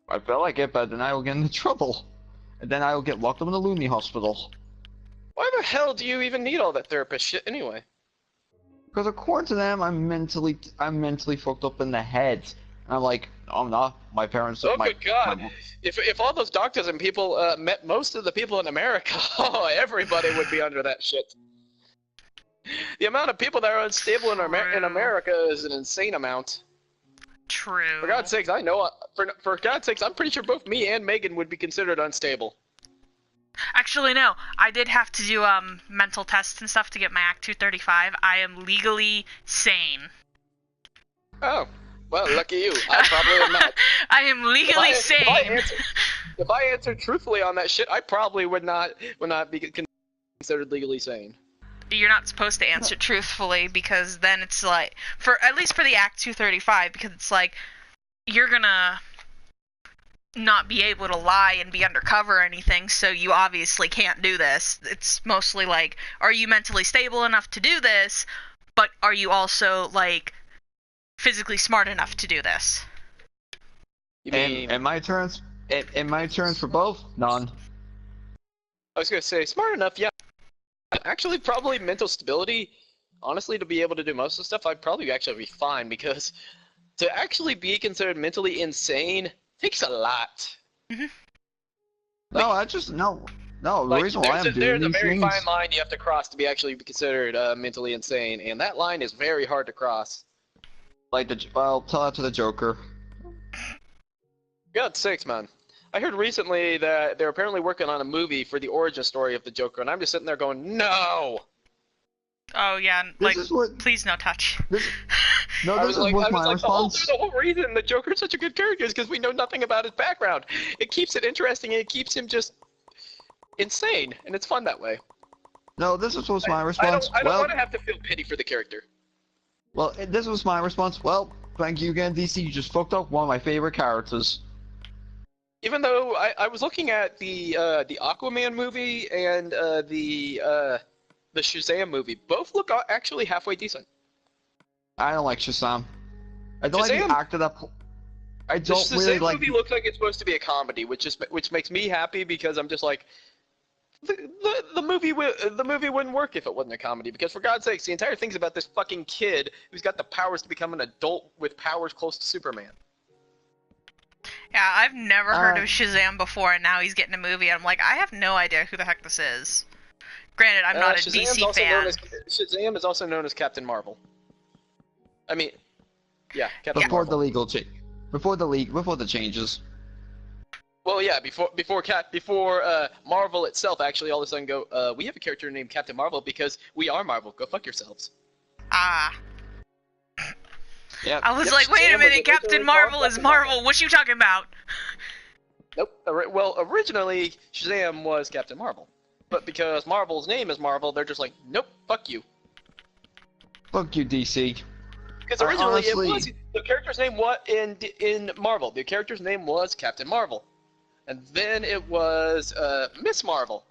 Speaker 3: I feel like it, but then I will get into trouble. And then I will get locked up in a loony hospital.
Speaker 2: Why the hell do you even need all that therapist shit anyway?
Speaker 3: Because according to them, I'm mentally fucked up in the head. And I'm like, no, I'm not. My parents.
Speaker 2: Oh, good God. If all those doctors and people met most of the people in America, oh, everybody would be under that shit. The amount of people that are unstable in America is an insane amount.
Speaker 1: True.
Speaker 2: For God's sakes, I know. For God's sakes, I'm pretty sure both me and Megan would be considered unstable.
Speaker 1: Actually, no. I did have to do mental tests and stuff to get my Act 235. I am legally sane.
Speaker 2: Oh, well, lucky you. I probably am not.
Speaker 1: I am legally sane.
Speaker 2: If I answered truthfully on that shit, I probably would not be considered legally sane.
Speaker 1: You're not supposed to answer truthfully, because then it's like, at least for the Act 235, because it's like, you're gonna not be able to lie and be undercover or anything, so you obviously can't do this. It's mostly like, are you mentally stable enough to do this, but are you also, like, physically smart enough to do this?
Speaker 2: You mean...
Speaker 3: In my turns for both, none.
Speaker 2: I was gonna say, smart enough, yeah. Actually, probably mental stability. Honestly, to be able to do most of the stuff, I'd probably actually be fine, because to actually be considered mentally insane takes a lot.
Speaker 1: Mm-hmm.
Speaker 3: No, the
Speaker 2: Like,
Speaker 3: reason why I'm doing
Speaker 2: there's a
Speaker 3: these
Speaker 2: very
Speaker 3: things...
Speaker 2: fine line you have to cross to be actually considered mentally insane, and that line is very hard to cross.
Speaker 3: Like, well, tell that to the Joker.
Speaker 2: God's sakes, man. I heard recently that they're apparently working on a movie for the origin story of the Joker, and I'm just sitting there going, no!
Speaker 1: Oh, yeah, like, please no touch.
Speaker 3: This is my response.
Speaker 2: The whole reason the Joker is such a good character is because we know nothing about his background. It keeps it interesting, and it keeps him just insane, and it's fun that way.
Speaker 3: No, this was my response.
Speaker 2: I don't want to have to feel pity for the character.
Speaker 3: Well, this was my response. Well, thank you again, DC. You just fucked up one of my favorite characters.
Speaker 2: Even though I was looking at the Aquaman movie and the Shazam movie, both look actually halfway decent.
Speaker 3: I don't like Shazam. I don't like the actor that. I don't really like.
Speaker 2: The movie looks like it's supposed to be a comedy, which makes me happy, because I'm just like, the movie wouldn't work if it wasn't a comedy, because for God's sakes, the entire thing's about this fucking kid who's got the powers to become an adult with powers close to Superman.
Speaker 1: Yeah, I've never heard of Shazam before, and now he's getting a movie, and I'm like, I have no idea who the heck this is. Granted, I'm not a DC fan.
Speaker 2: Shazam is also known as Captain Marvel. I mean, yeah, Captain
Speaker 3: Before
Speaker 2: Marvel.
Speaker 3: Before the changes.
Speaker 2: Well, yeah, before Marvel itself actually all of a sudden go, we have a character named Captain Marvel because we are Marvel. Go fuck yourselves.
Speaker 1: Ah.
Speaker 2: Yeah.
Speaker 1: I was like, wait a minute, Captain Marvel is Marvel. What you talking about?
Speaker 2: Nope. Well, originally Shazam was Captain Marvel, but because Marvel's name is Marvel, they're just like, nope, fuck you.
Speaker 3: Fuck you, DC.
Speaker 2: Because originally the character's name was in Marvel. The character's name was Captain Marvel, and then it was Miss Marvel,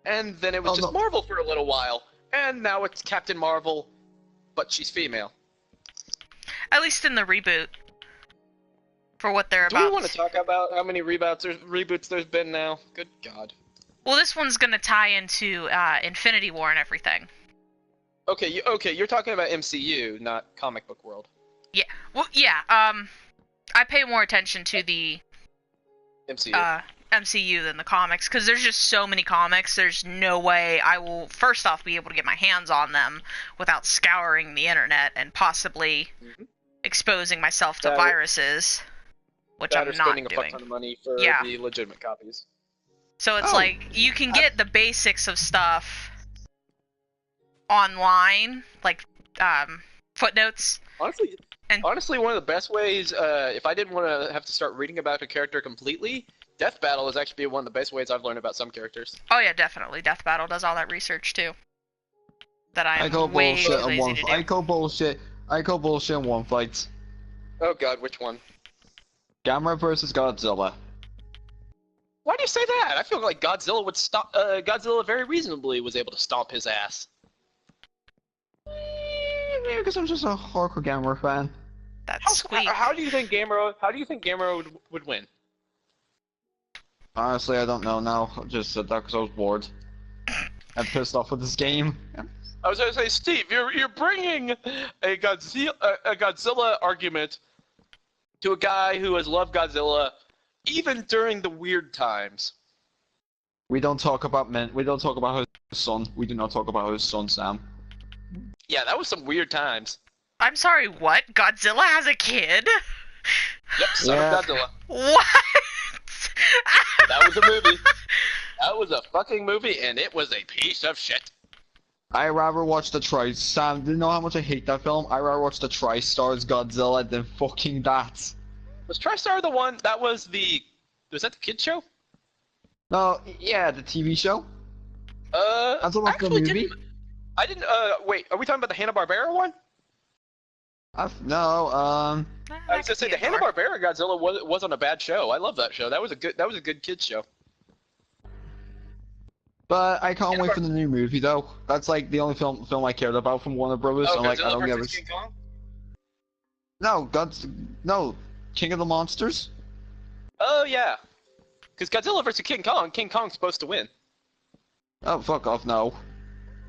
Speaker 2: and then it was just Marvel for a little while, and now it's Captain Marvel, but she's female.
Speaker 1: At least in the reboot. For what they're about.
Speaker 2: Do we want to talk about how many reboots there's been now? Good God.
Speaker 1: Well, this one's gonna tie into Infinity War and everything.
Speaker 2: Okay, you're talking about MCU, not comic book world.
Speaker 1: Yeah. Well, yeah. I pay more attention to the MCU than the comics, because there's just so many comics. There's no way I will, first off, be able to get my hands on them without scouring the internet and possibly exposing myself to viruses, which I'm not
Speaker 2: spending
Speaker 1: doing.
Speaker 2: A fuck ton of money for the legitimate copies.
Speaker 1: So it's like, you can get the basics of stuff online, like footnotes.
Speaker 2: Honestly, one of the best ways, if I didn't want to have to start reading about a character completely, Death Battle is actually one of the best ways I've learned about some characters.
Speaker 1: Oh yeah, definitely. Death Battle does all that research too. That I call way
Speaker 3: bullshit
Speaker 1: too lazy to do.
Speaker 3: I call bullshit in one fight.
Speaker 2: Oh God, which one?
Speaker 3: Gamera versus Godzilla.
Speaker 2: Why do you say that? I feel like Godzilla would stop. Godzilla very reasonably was able to stomp his ass.
Speaker 3: Maybe because I'm just a hardcore Gamera fan.
Speaker 1: That's sweet.
Speaker 2: How do you think Gamera would win?
Speaker 3: Honestly, I don't know now. I just said that because I was bored. I'm pissed off with this game.
Speaker 2: I was gonna say, Steve, you're bringing a Godzilla argument to a guy who has loved Godzilla even during the weird times.
Speaker 3: We don't talk about men. We don't talk about his son. We do not talk about his son, Sam.
Speaker 2: Yeah, that was some weird times.
Speaker 1: I'm sorry, what? Godzilla has a kid?
Speaker 2: Yep, Son
Speaker 3: Yeah.
Speaker 2: of Godzilla.
Speaker 1: What?
Speaker 2: That was a movie. That was a fucking movie, and it was a piece of shit.
Speaker 3: I rather watch the Sam, do you know how much I hate that film? I rather watch the TriStars Godzilla than fucking that.
Speaker 2: Was TriStar the one that was the... Was that the kid show?
Speaker 3: No, yeah, the TV show. That's
Speaker 2: I
Speaker 3: about the
Speaker 2: actually
Speaker 3: movie.
Speaker 2: didn't, wait, are we talking about the Hanna-Barbera one?
Speaker 3: No,
Speaker 2: I was gonna say the Hanna-Barbera Godzilla wasn't a bad show. I love that show. That was a good kids show.
Speaker 3: but I can't wait for the new movie though. That's like the only film I cared about from Warner Brothers.
Speaker 2: Oh,
Speaker 3: I'm like, I
Speaker 2: Godzilla
Speaker 3: don't give
Speaker 2: versus
Speaker 3: a.
Speaker 2: King Kong?
Speaker 3: No, King of the Monsters.
Speaker 2: Oh yeah, because Godzilla versus King Kong's supposed to win.
Speaker 3: Oh, fuck off, no.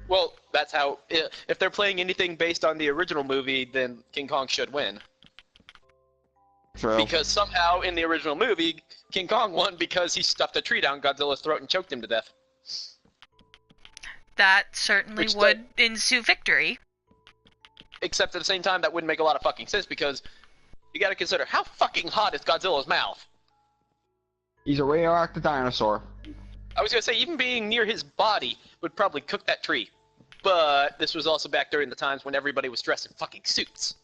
Speaker 2: Well, that's how. If they're playing anything based on the original movie, then King Kong should win.
Speaker 3: True.
Speaker 2: Because somehow in the original movie, King Kong won because he stuffed a tree down Godzilla's throat and choked him to death.
Speaker 1: That certainly would ensue victory.
Speaker 2: Except at the same time, that wouldn't make a lot of fucking sense because you gotta consider how fucking hot is Godzilla's mouth.
Speaker 3: He's a radioactive dinosaur.
Speaker 2: I was gonna say, even being near his body would probably cook that tree. But this was also back during the times when everybody was dressed in fucking suits.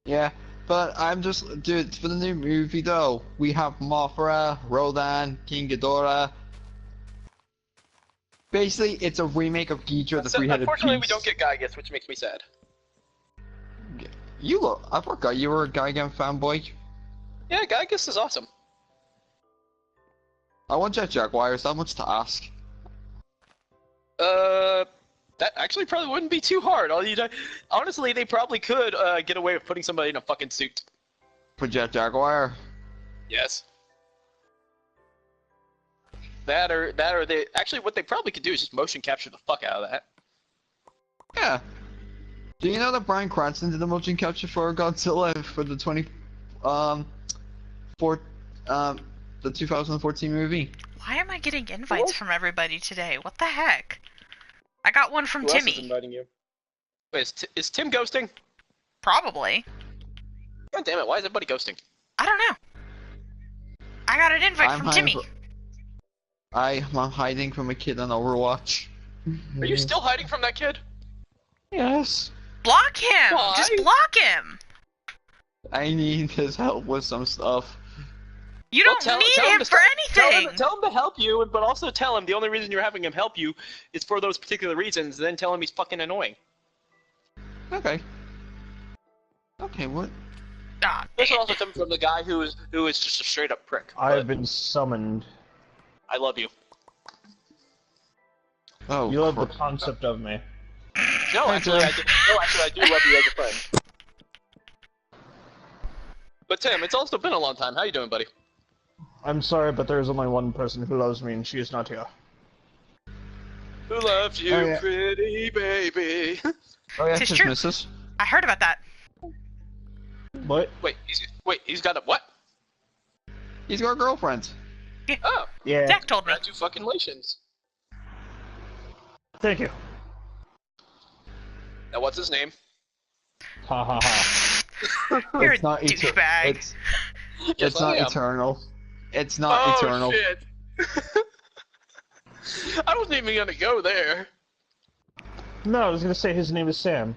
Speaker 3: Yeah, but I'm just, dude, for the new movie though, we have Mothra, Rodan, King Ghidorah. Basically, it's a remake of Ghidorah, the three-headed beast.
Speaker 2: Unfortunately, we don't get Gygas, which makes me sad.
Speaker 3: I forgot you were a Gigan fanboy.
Speaker 2: Yeah, Gygas is awesome.
Speaker 3: I want Jet Jaguars, that much to ask.
Speaker 2: That actually probably wouldn't be too hard. Honestly, they probably could get away with putting somebody in a fucking suit.
Speaker 3: For Jet Jaguar.
Speaker 2: Yes. That or they actually what they probably could do is just motion capture the fuck out of that.
Speaker 3: Yeah. Do you know that Bryan Cranston did the motion capture for Godzilla for the the 2014 movie?
Speaker 1: Why am I getting invites from everybody today? What the heck? I got one from
Speaker 2: Who else is
Speaker 1: Timmy.
Speaker 2: inviting you? Wait, is Tim ghosting?
Speaker 1: Probably.
Speaker 2: God damn it! Why is everybody ghosting?
Speaker 1: I don't know. I got an invite from Timmy.
Speaker 3: I'm hiding from a kid on Overwatch.
Speaker 2: Are you still hiding from that kid?
Speaker 3: Yes.
Speaker 1: Block him!
Speaker 2: Why?
Speaker 1: Just block him!
Speaker 3: I need his help with some stuff.
Speaker 1: You don't need him for anything!
Speaker 2: Tell him to help you, but also tell him the only reason you're having him help you is for those particular reasons, then tell him he's fucking annoying.
Speaker 3: Okay. Okay, what?
Speaker 1: Ah,
Speaker 2: This also comes from the guy who is just a straight up prick.
Speaker 4: I have been summoned.
Speaker 2: I love you.
Speaker 3: Oh,
Speaker 4: You love the
Speaker 3: crap.
Speaker 4: concept of me.
Speaker 2: No, actually, I do love you as a friend. But Tim, it's also been a long time. How you doing, buddy?
Speaker 4: I'm sorry, but there's only one person who loves me, and she is not here.
Speaker 2: Who loves you,
Speaker 3: Oh, yeah.
Speaker 2: pretty baby?
Speaker 3: Oh yeah,
Speaker 1: It's
Speaker 3: his
Speaker 1: true.
Speaker 3: missus.
Speaker 1: I heard about that.
Speaker 4: What?
Speaker 2: Wait, he's got a what?
Speaker 3: He's got a girlfriend.
Speaker 2: Oh,
Speaker 4: Yeah.
Speaker 1: Zach told me.
Speaker 2: congratulations.
Speaker 4: Thank you.
Speaker 2: Now, what's his name?
Speaker 4: Ha ha ha.
Speaker 1: You're
Speaker 3: It's not
Speaker 1: a douchebag.
Speaker 3: It's
Speaker 2: Yes,
Speaker 3: not
Speaker 2: I am.
Speaker 3: eternal. It's not eternal.
Speaker 2: Shit. I wasn't even gonna go there.
Speaker 4: No, I was gonna say his name is Sam.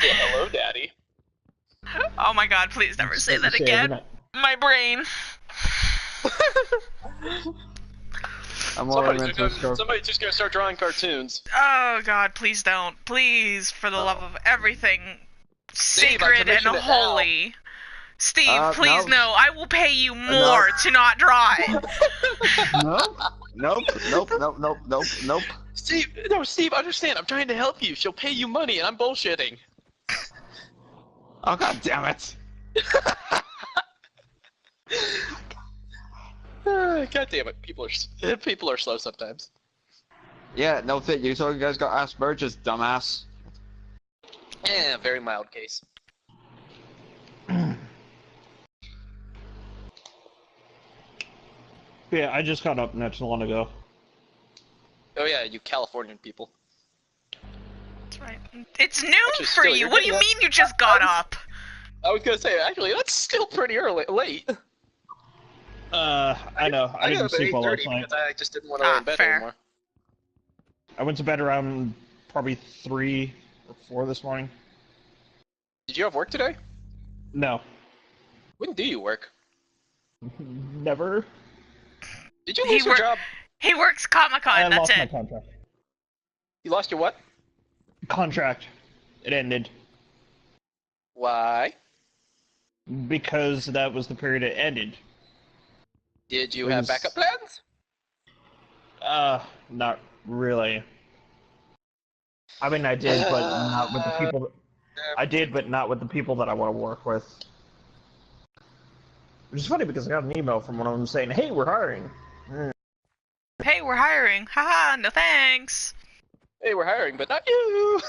Speaker 2: Yeah, hello, Daddy.
Speaker 1: Oh my god, please never say that
Speaker 4: Say
Speaker 1: again.
Speaker 4: every
Speaker 1: My brain.
Speaker 3: I'm already meant to go.
Speaker 2: Somebody's just gonna start drawing cartoons.
Speaker 1: Oh god, please don't. Please, for the love of everything
Speaker 2: Steve, I
Speaker 1: sacred and
Speaker 2: commissioned it now.
Speaker 1: holy. Steve, please
Speaker 3: no.
Speaker 1: no. I will pay you more to not draw it.
Speaker 3: Nope.
Speaker 2: Steve, understand. I'm trying to help you. She'll pay you money, and I'm bullshitting.
Speaker 3: Oh god damn it!
Speaker 2: God damn it. People are slow sometimes.
Speaker 3: Yeah, no fit. You guys got Asperger's, dumbass.
Speaker 2: Yeah, very mild case.
Speaker 4: Yeah, I just got up not too long ago.
Speaker 2: Oh yeah, you Californian people.
Speaker 1: It's noon
Speaker 2: Actually,
Speaker 1: for
Speaker 2: still,
Speaker 1: you.
Speaker 2: you're
Speaker 1: What do you
Speaker 2: getting
Speaker 1: mean you just got up?
Speaker 2: I was gonna say, actually, that's still pretty late.
Speaker 4: I know. I
Speaker 2: got
Speaker 4: didn't
Speaker 2: up at
Speaker 4: sleep well
Speaker 2: 8:30
Speaker 4: last night.
Speaker 2: because I just didn't want to lay in bed
Speaker 1: Fair.
Speaker 2: anymore.
Speaker 4: I went to bed around probably 3 or 4 this morning.
Speaker 2: Did you have work today?
Speaker 4: No.
Speaker 2: When do you work?
Speaker 4: Never.
Speaker 2: Did you lose your job?
Speaker 1: He works Comic-Con,
Speaker 4: I
Speaker 1: that's
Speaker 4: lost my
Speaker 1: it.
Speaker 4: contract.
Speaker 2: You lost your what?
Speaker 4: Contract. It ended.
Speaker 2: Why?
Speaker 4: Because that was the period it ended.
Speaker 2: Did you
Speaker 4: It
Speaker 2: have
Speaker 4: was-
Speaker 2: backup plans?
Speaker 4: Not really. I mean, I did, but not with the people. I did, but not with the people that I want to work with. Which is funny because I got an email from one of them saying, "Hey, we're hiring."
Speaker 1: Hey, we're hiring. Haha, no thanks.
Speaker 2: Hey, we're hiring, but not you.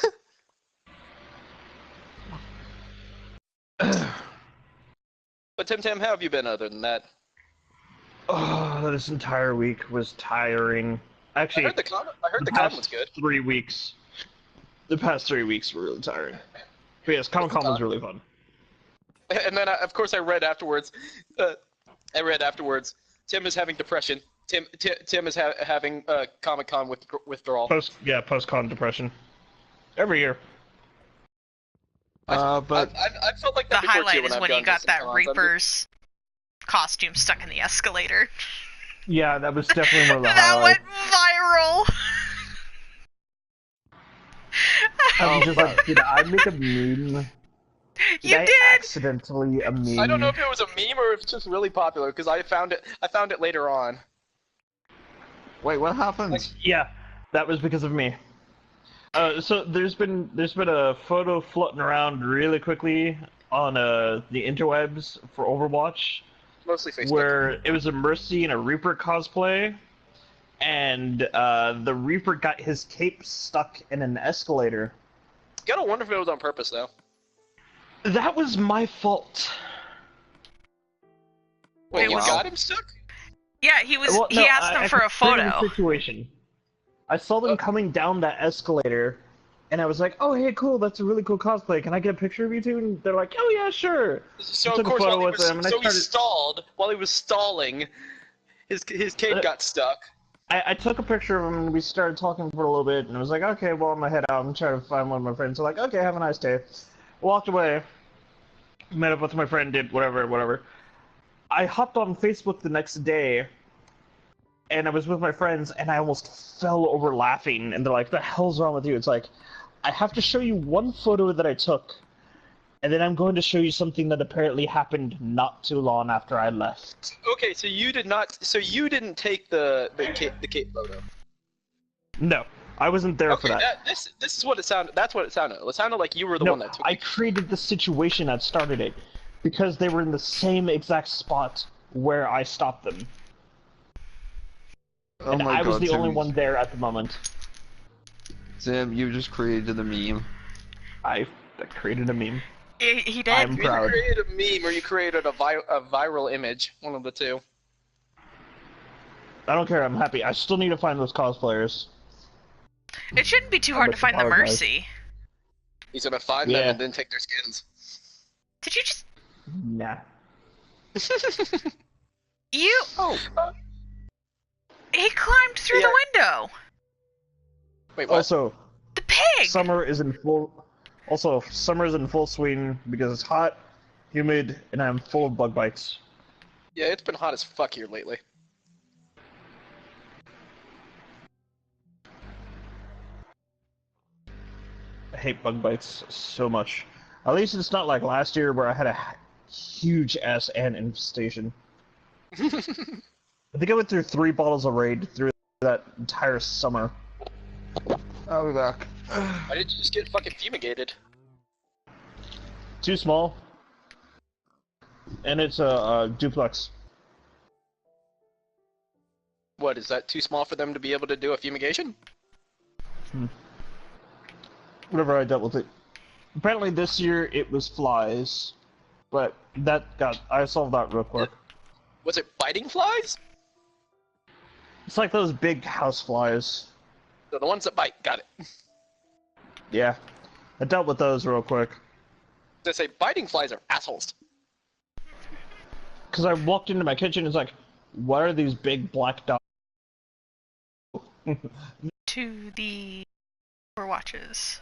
Speaker 2: But Tim, how have you been other than that?
Speaker 4: Oh, this entire week was tiring. Actually,
Speaker 2: I heard the con
Speaker 4: past
Speaker 2: was good.
Speaker 4: 3 weeks. The past 3 weeks were really tiring. But yes, Comic-Con was really fun.
Speaker 2: And then, of course, I read afterwards. Tim is having depression. Tim is having Comic-Con withdrawal.
Speaker 4: Post-con depression. Every year.
Speaker 3: But
Speaker 2: I felt like
Speaker 1: The
Speaker 2: that before too
Speaker 1: highlight
Speaker 2: when
Speaker 1: is
Speaker 2: I've
Speaker 1: when
Speaker 2: gone
Speaker 1: you
Speaker 2: to
Speaker 1: got
Speaker 2: some
Speaker 1: that
Speaker 2: cons.
Speaker 1: Reaper's costume stuck in the escalator.
Speaker 4: Yeah, that was definitely one of the
Speaker 1: That
Speaker 4: highlights.
Speaker 1: went viral.
Speaker 4: I'm just like, did I make a meme?
Speaker 1: You
Speaker 4: I
Speaker 1: did.
Speaker 4: accidentally a meme?
Speaker 2: I don't know if it was a meme or if it's just really popular because I found it later on.
Speaker 3: wait, what happened?
Speaker 4: Yeah, that was because of me. So there's been a photo floating around really quickly on the interwebs for Overwatch,
Speaker 2: Mostly Facebook.
Speaker 4: where it was a Mercy and a Reaper cosplay, and the Reaper got his cape stuck in an escalator.
Speaker 2: Gotta wonder if it was on purpose though.
Speaker 4: That was my fault.
Speaker 2: Wait,
Speaker 1: It
Speaker 2: you
Speaker 1: was-
Speaker 2: got him stuck?
Speaker 1: Yeah, he was.
Speaker 4: Well,
Speaker 1: he
Speaker 4: no,
Speaker 1: asked them
Speaker 4: I
Speaker 1: for a
Speaker 4: created
Speaker 1: photo.
Speaker 4: Situation. I saw them coming down that escalator, and I was like, "Oh, hey, cool! That's a really cool cosplay. Can I get a picture of you two?" And they're like, "Oh yeah, sure."
Speaker 2: So
Speaker 4: I
Speaker 2: of
Speaker 4: took a
Speaker 2: course,
Speaker 4: photo
Speaker 2: while he
Speaker 4: with them, and I
Speaker 2: he
Speaker 4: started.
Speaker 2: stalled. While he was stalling, his cape got stuck.
Speaker 4: I took a picture of him, and we started talking for a little bit, and I was like, "Okay, well, I'm gonna head out. I'm trying to find one of my friends." So like, "Okay, have a nice day." Walked away. Met up with my friend. Did whatever. I hopped on Facebook the next day. And I was with my friends, and I almost fell over laughing. And they're like, "The hell's wrong with you?" It's like, I have to show you one photo that I took, and then I'm going to show you something that apparently happened not too long after I left.
Speaker 2: Okay, so you did not. So you didn't take the cape photo.
Speaker 4: No, I wasn't there for
Speaker 2: Okay,
Speaker 4: that.
Speaker 2: this is what it sounded. That's what it sounded. It sounded like you were the
Speaker 4: No,
Speaker 2: one that took.
Speaker 4: I created the situation that started it, because they were in the same exact spot where I stopped them.
Speaker 3: Oh
Speaker 4: And
Speaker 3: my
Speaker 4: I was
Speaker 3: god,
Speaker 4: the only
Speaker 3: Tim,
Speaker 4: one there at the moment.
Speaker 3: Tim, you just created a meme.
Speaker 4: I created a meme.
Speaker 1: He did.
Speaker 4: I'm
Speaker 2: You either
Speaker 4: proud.
Speaker 2: created a meme or you created a viral image. One of the two.
Speaker 4: I don't care, I'm happy. I still need to find those cosplayers.
Speaker 1: It shouldn't be too hard to find the
Speaker 4: apologize.
Speaker 1: Mercy.
Speaker 2: He's gonna find them
Speaker 4: Yeah.
Speaker 2: and then take their skins.
Speaker 1: Did you just?
Speaker 4: Nah.
Speaker 1: You?
Speaker 2: Oh.
Speaker 1: He climbed through
Speaker 2: Yeah.
Speaker 1: the window.
Speaker 2: Wait, what?
Speaker 4: Also,
Speaker 1: The pig.
Speaker 4: summer is in full. Also, summer is in full swing because it's hot, humid, and I'm full of bug bites.
Speaker 2: Yeah, it's been hot as fuck here lately.
Speaker 4: I hate bug bites so much. At least it's not like last year where I had a huge ass ant infestation. I think I went through 3 bottles of Raid through that entire summer.
Speaker 3: I'll be back.
Speaker 2: Why did you just get fucking fumigated?
Speaker 4: Too small. And it's a duplex.
Speaker 2: What, is that too small for them to be able to do a fumigation?
Speaker 4: Whenever I dealt with it. Apparently this year it was flies, but I solved that real quick.
Speaker 2: Was it biting flies?
Speaker 4: It's like those big house flies.
Speaker 2: The ones that bite, got it.
Speaker 4: Yeah. I dealt with those real quick.
Speaker 2: They say biting flies are assholes.
Speaker 4: Because I walked into my kitchen and it's like, what are these big black dots?
Speaker 1: To the Overwatches.